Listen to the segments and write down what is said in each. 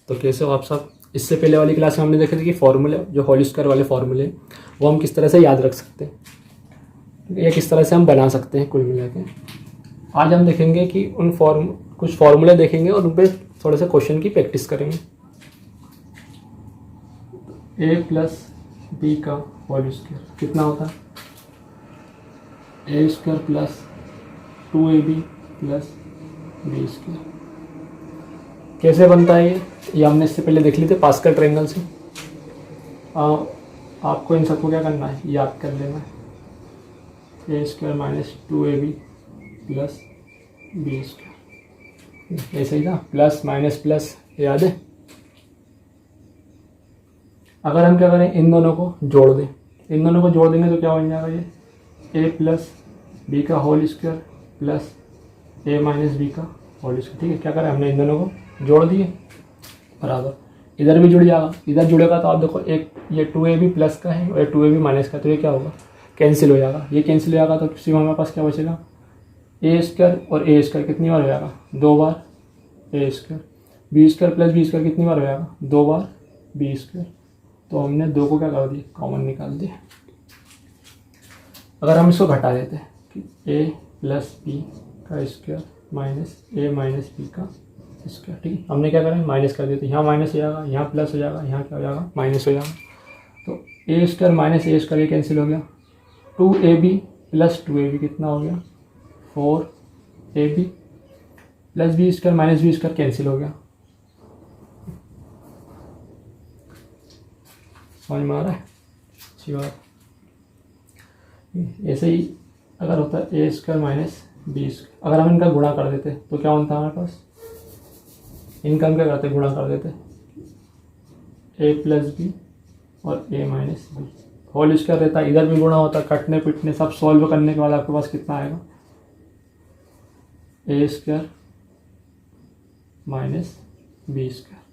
तो कैसे हो आप सब। इससे पहले वाली क्लास में हमने देखे थे कि फॉर्मूले, जो होल स्क्वायर वाले फॉर्मूले, वो हम किस तरह से याद रख सकते हैं या किस तरह से हम बना सकते हैं कुल मिला के। आज हम देखेंगे कि कुछ फॉर्मूले देखेंगे और उन पर थोड़े से क्वेश्चन की प्रैक्टिस करेंगे। a प्लस बी का होल स्क्वायर कितना होता है? A square plus 2ab plus B square. कैसे बनता है ये हमने इससे पहले देख ली थी पास्कल ट्रायंगल से। आपको इन सबको क्या करना है, याद कर लेना है। A square minus 2ab plus B square, ऐसे ही था, प्लस माइनस प्लस, याद है। अगर हम क्या करें, इन दोनों को जोड़ दें, इन दोनों को जोड़ देंगे तो क्या बन जाएगा, ये ए प्लस बी का होल स्क्वायर प्लस ए माइनस बी का होल स्क्वायर। ठीक है, क्या करें हमने, इन दोनों को जोड़ दिए, बराबर इधर भी जुड़ जाएगा, इधर जुड़ेगा तो आप देखो एक ये 2ab प्लस का है और 2ab माइनस का, तो ये क्या होगा, कैंसिल हो जाएगा। ये कैंसिल हो जाएगा तो किसी में हमारे पास क्या बचेगा, ए स्क्वायर और ए स्क्वायर कितनी बार हो जाएगा, 2 बार A square. B square plus B square कितनी बार हो जाएगा, 2 बार बी स्क्वायर। तो हमने 2 को क्या कर दिया, कॉमन निकाल दिया। अगर हम इसको घटा देते हैं कि ए प्लस बी का स्क्वायर माइनस ए माइनस बी का स्क्वायर, ठीक है, हमने क्या करें, माइनस कर दिया, तो यहाँ माइनस हो जाएगा, यहाँ प्लस हो जाएगा, यहाँ क्या हो जाएगा, माइनस हो जाएगा। तो a square minus a square ये कैंसिल हो गया। 2ab प्लस 2ab कितना हो गया, 4ab plus B square minus b square cancel हो गया। समझ में आ रहा है, अच्छी बात। ऐसे ही अगर होता है A square minus b square, अगर हम इनका गुणा कर देते तो क्या बनता है हमारे पास, इनका हम क्या करते, गुणा कर देते, ए प्लस बी और ए माइनस बी होल स्क्वायर रहता है, इधर भी गुणा होता है, कटने पिटने सब सॉल्व करने के बाद आपके पास कितना आएगा, ए स्क्वायर माइनस बी स्क्वायर।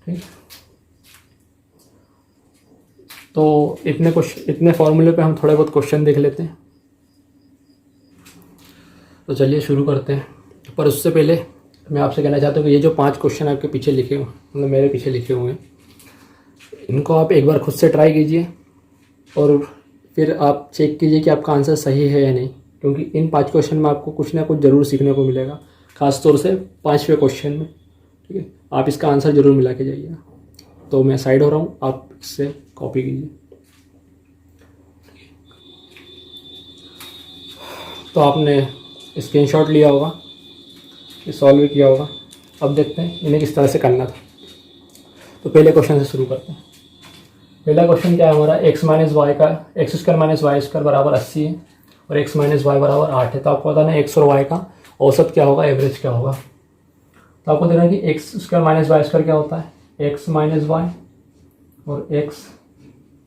ठीक, तो इतने फॉर्मूले पे हम थोड़े बहुत क्वेश्चन देख लेते हैं। तो चलिए शुरू करते हैं, पर उससे पहले मैं आपसे कहना चाहता हूँ कि ये जो 5 क्वेश्चन आपके पीछे लिखे हुए, मतलब मेरे पीछे लिखे हुए हैं, इनको आप एक बार खुद से ट्राई कीजिए और फिर आप चेक कीजिए कि आपका आंसर सही है या नहीं, क्योंकि इन 5 क्वेश्चन में आपको कुछ ना कुछ ज़रूर सीखने को मिलेगा, ख़ासतौर से 5वें क्वेश्चन में। ठीक है, आप इसका आंसर ज़रूर मिला के जाइएगा। तो मैं साइड हो रहा हूँ, आप इससे कॉपी कीजिए। तो आपने स्क्रीनशॉट लिया होगा, सॉल्व किया होगा। अब देखते हैं इन्हें किस तरह से करना था। तो पहले क्वेश्चन से शुरू करते हैं। पहला क्वेश्चन क्या है हमारा, एक्स माइनस वाई का x square minus y square बराबर 80 है और एक्स माइनस वाई बराबर 8 है। तो आपको बताना है एक्स और वाई का औसत क्या होगा, एवरेज क्या होगा। तो आपको देखना है कि x square minus y square क्या होता है, एक्स माइनस वाई और एक्स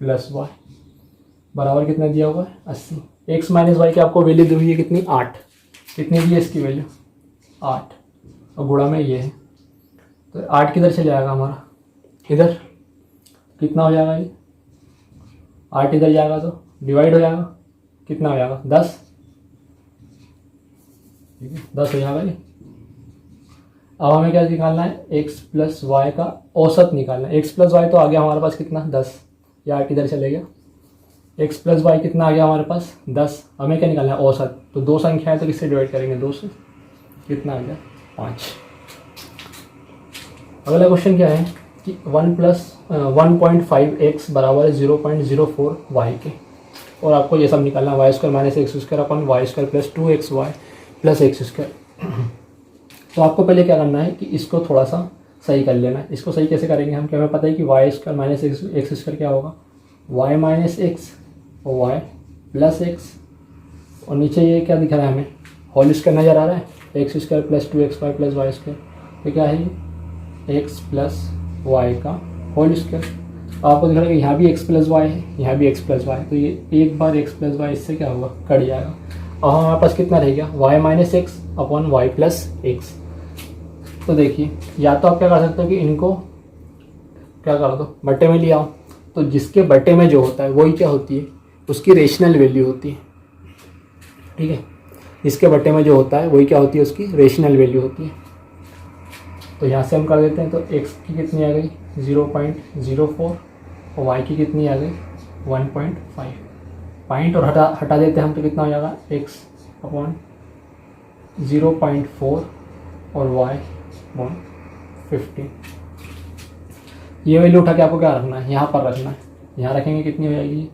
प्लस वाई बराबर कितना दिया हुआ है, 80। एक्स माइनस वाई की आपको वैल्यू दी हुई है कितनी, 8। कितनी दी है इसकी वैल्यू, 8, और गुणा में ये है। तो 8 किधर चले जाएगा हमारा, इधर कितना हो जाएगा, ये 8 इधर जाएगा तो डिवाइड हो जाएगा, कितना हो जाएगा, 10। ठीक है, 10 हो जाएगा ये। अब हमें क्या निकालना है, एक्स प्लस वाई का औसत निकालना है। एक्स प्लस वाई तो आ गया हमारे पास कितना, 10, या 8 इधर चले गया। एक्स प्लस वाई कितना आ गया हमारे पास, 10। हमें क्या निकालना है, औसत। तो 2 संख्या है तो किससे डिवाइड करेंगे, 2 से, कितना आ गया, 5। अगला क्वेश्चन क्या है कि 1 प्लस 1.5x बराबर है 0.04 वाई के, और आपको ये सब निकालना है, y square minus x square अपन y square plus 2xy plus x square. तो आपको पहले क्या करना है कि इसको थोड़ा सा सही कर लेना है। इसको सही कैसे करेंगे हम, क्या हमें पता है कि y square minus x square क्या होगा, वाई माइनस एक्स और वाई प्लस एक्स, और नीचे ये क्या दिख रहा है हमें, होल स्क्वायर नज़र आ रहा है, x square plus 2xy plus y square. तो क्या है, एक्स प्लस वाई का होल स्क्वायर। आपको दिख रहा है कि यहाँ भी एक्स प्लस वाई है, यहाँ भी एक्स प्लस वाई, तो ये एक बार एक्स प्लस वाई इससे क्या होगा, कट जाएगा। और हमारे पास कितना रह गया, y minus x upon y plus x. तो देखिए, या तो आप क्या कर सकते हो कि इनको क्या कर दो, बट्टे में ले आओ, तो जिसके बट्टे में जो होता है वही क्या होती है, उसकी रेशनल वैल्यू होती है। ठीक है, जिसके बट्टे में जो होता है वही क्या होती है, उसकी रेशनल वैल्यू होती है। तो यहाँ से हम कर देते हैं, तो x की कितनी आ गई 0.04 और y की कितनी आ गई 1.5 पॉइंट, और हटा देते हैं हम, तो कितना हो जाएगा x अपॉन 0.4 और y अपॉन 15। ये वैल्यू उठा के आपको क्या रखना है, यहाँ पर रखना है। यहाँ रखेंगे कितनी हो जाएगी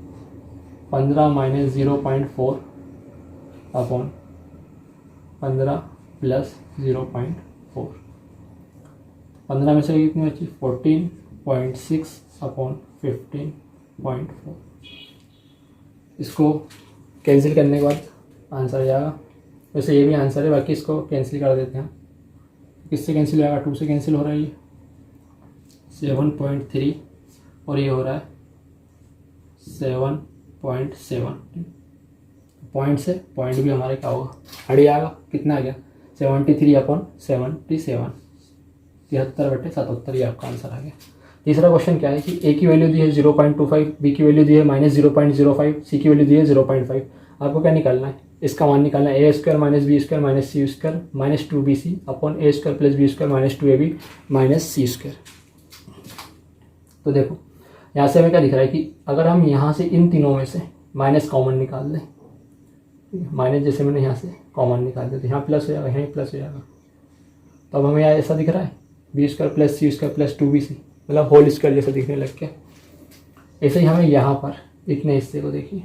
15 माइनस 0.4 अपॉन 15 प्लस 0.4। 15 में से कितनी बची 14.6 अपॉन 15.4। इसको कैंसिल करने के बाद आंसर आ जाएगा। वैसे ये भी आंसर है, बाकी इसको कैंसिल कर देते हैं। किससे कैंसिल हो जाएगा, 2 से कैंसिल हो रहा है, ये 7.3 और ये हो रहा है 7.7। पॉइंट से पॉइंट भी हमारे क्या होगा हट जाएगा, कितना आ गया 73 अपॉन 77, 73/77 ये आपका आंसर आ गया। तीसरा क्वेश्चन क्या है कि ए की वैल्यू दी है 0.25, बी की वैल्यू दी है -0.05, सी की वैल्यू दी है 0.5। आपको क्या निकालना है, इसका मान निकालना है a² minus b² minus c² minus 2bc upon a² plus b² minus 2ab minus c²। तो देखो यहाँ से हमें क्या दिख रहा है कि अगर हम यहाँ से इन तीनों में से माइनस कॉमन निकाल दें, माइनस जैसे मैंने यहाँ से कॉमन निकाल दिया तो यहाँ प्लस हो जाएगा, यहाँ प्लस हो जाएगा। तो अब हमें यहाँ ऐसा दिख रहा है b² plus c² plus 2bc, मतलब होल स्क्वायर जैसा दिखने लग गया। ऐसे ही हमें यहाँ पर इतने हिस्से को देखिए,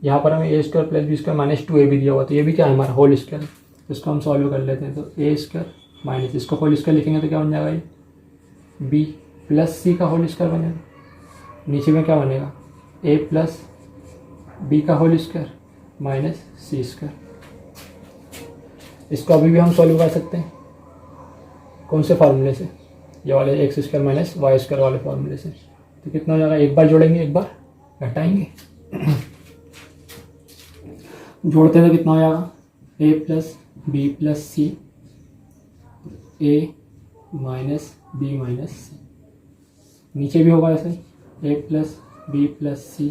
यहाँ पर हमें a² plus b² minus 2ab दिया हुआ, तो ये भी क्या है हमारा होल स्क्वायर। तो इसको हम सॉल्व कर लेते हैं। तो a² माइनस इसको होल स्क्वायर लिखेंगे तो क्या बन जाएगा, ये b प्लस c का होल स्क्वायर बनेगा। नीचे में क्या बनेगा a प्लस b का होल स्क्वायर माइनस c²। इसको अभी भी हम सॉल्व कर सकते हैं, कौन से फार्मूले से, ये वाले x² माइनस y² वाले फार्मूले से। तो कितना हो जाएगा, एक बार जोड़ेंगे एक बार घटाएंगे। जोड़ते हैं तो कितना हो जाएगा a plus B plus C, a minus B minus C. नीचे भी होगा ऐसे a plus B plus C,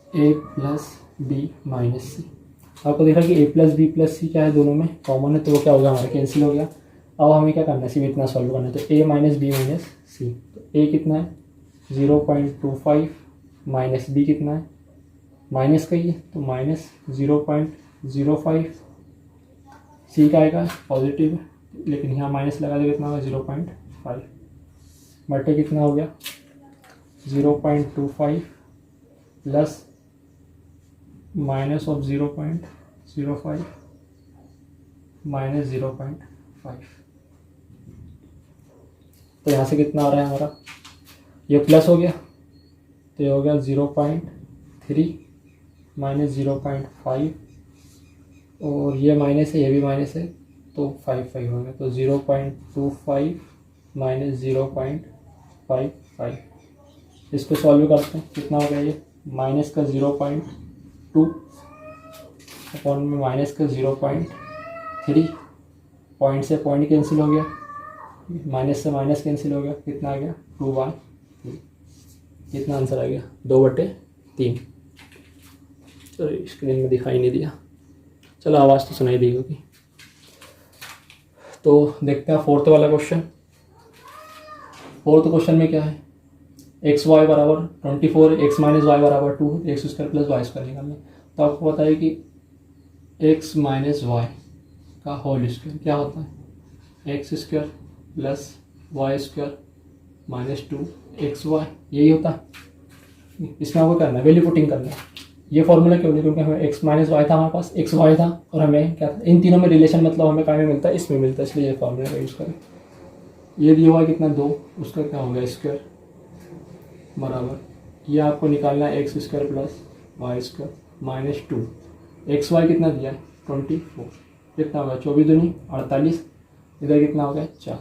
a plus B minus C. आपको देखा कि a plus B plus C क्या है, दोनों में कॉमन है, तो वो क्या हो गया हमारा कैंसिल हो गया। अब हमें क्या करना है, सिर्फ इतना सॉल्व करना है। तो a माइनस बी माइनस सी, तो a कितना है 0.25 माइनस b कितना है माइनस का ही है तो माइनस 0.05, c का आएगा पॉजिटिव है लेकिन यहाँ माइनस लगा देगा, कितना होगा 0.5 बटे कितना हो गया 0.25 प्लस माइनस ऑफ 0.05 माइनस 0.5। तो यहाँ से कितना आ रहा है हमारा, ये प्लस हो गया तो ये हो गया 0.3 माइनस 0.5 और ये माइनस है, ये भी माइनस है तो 5 हो गया। तो 0.25 माइनस 0.55। इसको सॉल्व करते हैं, कितना हो गया ये माइनस का 0.2 अपॉन में माइनस का 0.3, पॉइंट से पॉइंट कैंसिल हो गया, माइनस से माइनस कैंसिल हो गया, कितना आ गया 2/3। कितना आंसर आ गया 2/3। चलो स्क्रीन में दिखाई नहीं दिया, चलो आवाज़ तो सुनाई दी होगी। तो देखते हैं फोर्थ वाला क्वेश्चन। फोर्थ क्वेश्चन में क्या है, एक्स वाई बराबर 24, एक्स माइनस वाई बराबर 2, x² प्लस y² निकालना। तो आपको पता है कि x माइनस वाई का होल स्क्वायर क्या होता है, x² plus y² minus 2xy, यही होता है। इसमें आपको करना है वैल्यू पुटिंग करना है। ये फॉर्मूला क्यों नहीं, क्योंकि हमें x माइनस वाई था, हमारे पास xy था और हमें क्या था, इन तीनों में रिलेशन मतलब हमें कहाँ में मिलता है, इसमें मिलता है, इसलिए ये फॉर्मूला का यूज़ करें। ये दिया हुआ कितना 2, उसका क्या होगा स्क्वायर बराबर, ये आपको निकालना है x² plus y² minus 2, xy कितना दिया है 24, कितना होगा 24 दूनी 48, इधर कितना हो गया 4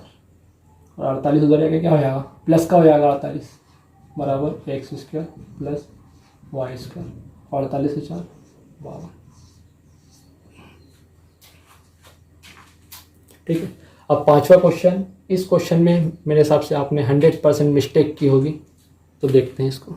और 48 उधर जाके क्या हो जाएगा प्लस का हो जाएगा 48 बराबर x² प्लस y², 48 से 4 12। ठीक है। अब पांचवा क्वेश्चन, इस क्वेश्चन में मेरे हिसाब से आपने 100% मिस्टेक की होगी, तो देखते हैं इसको।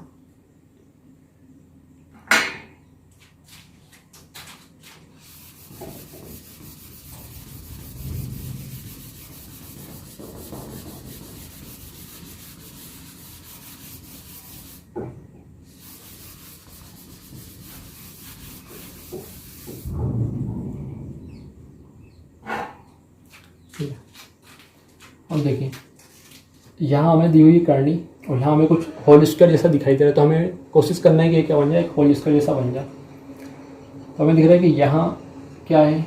अब देखिए यहाँ हमें दी हुई करनी और यहाँ हमें कुछ होल स्क्वायर जैसा दिखाई दे रहा है, तो हमें कोशिश करना है कि ये क्या बन जाए, एक होल स्क्वायर जैसा बन जाए। तो हमें दिख रहा है कि यहाँ क्या है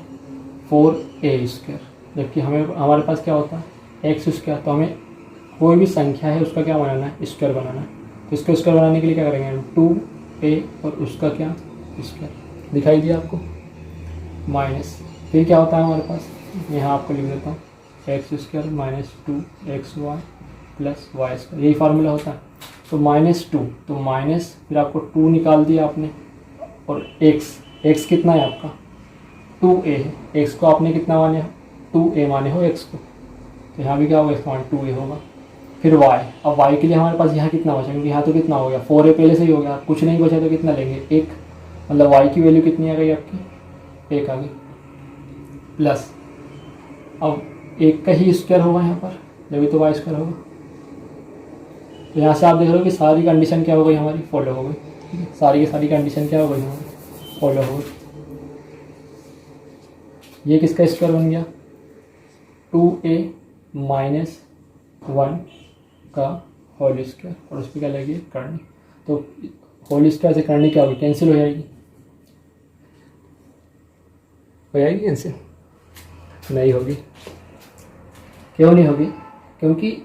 4a², जबकि हमारे पास क्या होता है x²। तो हमें कोई भी संख्या है उसका क्या बनाना है, स्क्वायर बनाना है। तो इसका स्क्वायर बनाने के लिए क्या करेंगे, 2a और उसका क्या स्क्वायर, दिखाई दिया आपको, माइनस, फिर क्या होता है हमारे पास, यहाँ आपको लिख देता हूँ x² minus 2xy plus y², यही फार्मूला होता है। तो -2, तो माइनस, फिर आपको 2 निकाल दिया आपने, और x कितना है आपका 2a है, x को आपने कितना माने, 2a माने हो x को, तो यहाँ भी क्या होगा, इसका मान 2a होगा। फिर y, अब y के लिए हमारे पास यहाँ कितना बचा, क्योंकि यहाँ तो कितना हो गया 4a पहले से ही हो गया, कुछ नहीं बचा तो कितना लेंगे 1, मतलब y की वैल्यू कितनी आ गई आपकी 1 आ गई, प्लस अब 1 का ही स्क्वायर होगा यहाँ पर, जब तो y² होगा। तो यहाँ से आप देख रहे हो कि सारी कंडीशन क्या हो गई हमारी, फॉलो हो गई, सारी की सारी कंडीशन क्या हो गई हमारी, फॉलो हो गई। ये किसका स्क्वायर बन गया, 2a माइनस 1 का होल स्क्वायर, और उस पर क्या लगेगी करनी। तो होल स्क्वायर से करनी क्या होगी, कैंसिल हो जाएगी, कैंसिल नहीं होगी। क्यों नहीं होगी, क्योंकि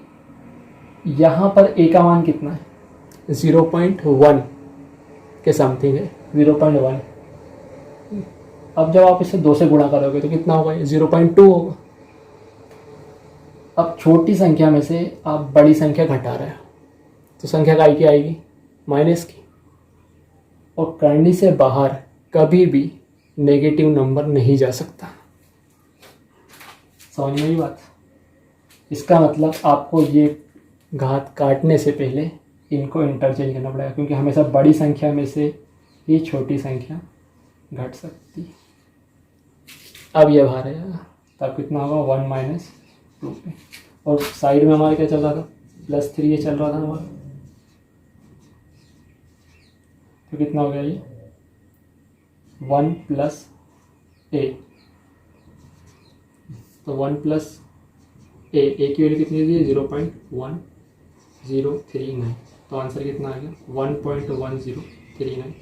यहाँ पर a का मान कितना है, 0.1 के समथिंग है, 0.1। अब जब आप इसे 2 से गुणा करोगे तो कितना होगा, 0.2 होगा। अब छोटी संख्या में से आप बड़ी संख्या घटा रहे हो, तो संख्या काय की आएगी, माइनस की। और करनी से बाहर कभी भी नेगेटिव नंबर नहीं जा सकता, समझ में ये बात। इसका मतलब आपको ये घात काटने से पहले इनको इंटरचेंज करना पड़ेगा, क्योंकि हमेशा बड़ी संख्या में से ही छोटी संख्या घट सकती है। अब ये बाहर आएगा, तब कितना होगा 1 माइनस 2 पे, और साइड में हमारा क्या चल रहा था, +3 ये चल रहा था हमारा, तो कितना हो गया ये 1 प्लस a, तो 1 प्लस a की वैल्यू कितनी दी है 0.1039, तो आंसर कितना आ गया 1.1039।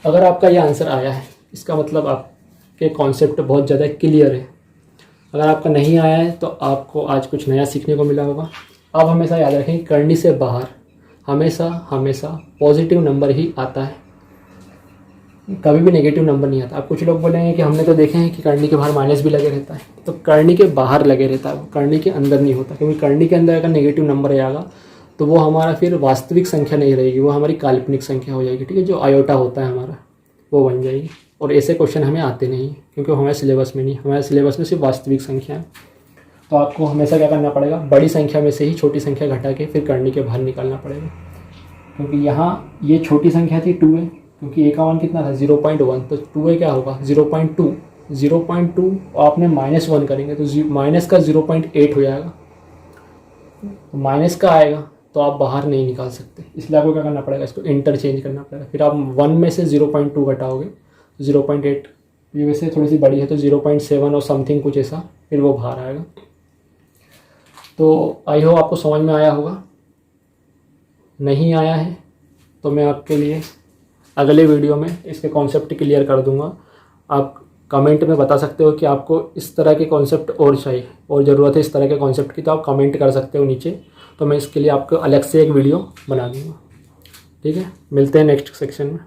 अगर आपका ये आंसर आया है इसका मतलब आपके कॉन्सेप्ट बहुत ज़्यादा क्लियर है। अगर आपका नहीं आया है तो आपको आज कुछ नया सीखने को मिला होगा। अब हमेशा याद रखें, करनी से बाहर हमेशा पॉजिटिव नंबर ही आता है, कभी भी नेगेटिव नंबर नहीं आता। अब कुछ लोग बोलेंगे कि हमने तो देखे हैं कि करनी के बाहर माइनस भी लगे रहता है, तो करनी के बाहर लगे रहता है, करनी के अंदर नहीं होता, क्योंकि करनी के अंदर अगर नेगेटिव नंबर आएगा तो वो हमारा फिर वास्तविक संख्या नहीं रहेगी, वो हमारी काल्पनिक संख्या हो जाएगी, ठीक है, जो आयोटा होता है हमारा वो बन जाएगी। और ऐसे क्वेश्चन हमें आते नहीं, क्योंकि हमारे सिलेबस में नहीं, हमारे सिलेबस में सिर्फ वास्तविक संख्या है। तो आपको हमेशा क्या करना पड़ेगा, बड़ी संख्या में से ही छोटी संख्या घटा के फिर करनी के बाहर निकालना पड़ेगा। क्योंकि यहाँ ये छोटी संख्या थी 2a, क्योंकि a का मान कितना था 0.1, तो 2a क्या होगा 0.2 आपने -1 करेंगे तो माइनस का 0.8 हो जाएगा, तो माइनस का आएगा तो आप बाहर नहीं निकाल सकते, इसलिए आपको क्या करना पड़ेगा, इसको इंटरचेंज करना पड़ेगा। फिर आप 1 में से 0.2 घटाओगे तो 0.8, ये वैसे थोड़ी सी बड़ी है तो 0.7 और समथिंग कुछ ऐसा, फिर वो बाहर आएगा। तो आई होप आपको समझ में आया होगा। नहीं आया है तो मैं आपके लिए अगले वीडियो में इसके कॉन्सेप्ट क्लियर कर दूंगा। आप कमेंट में बता सकते हो कि आपको इस तरह के कॉन्सेप्ट और चाहिए और ज़रूरत है इस तरह के कॉन्सेप्ट की, तो आप कमेंट कर सकते हो नीचे, तो मैं इसके लिए आपको अलग से एक वीडियो बना दूंगा। ठीक है, मिलते हैं नेक्स्ट सेक्शन में।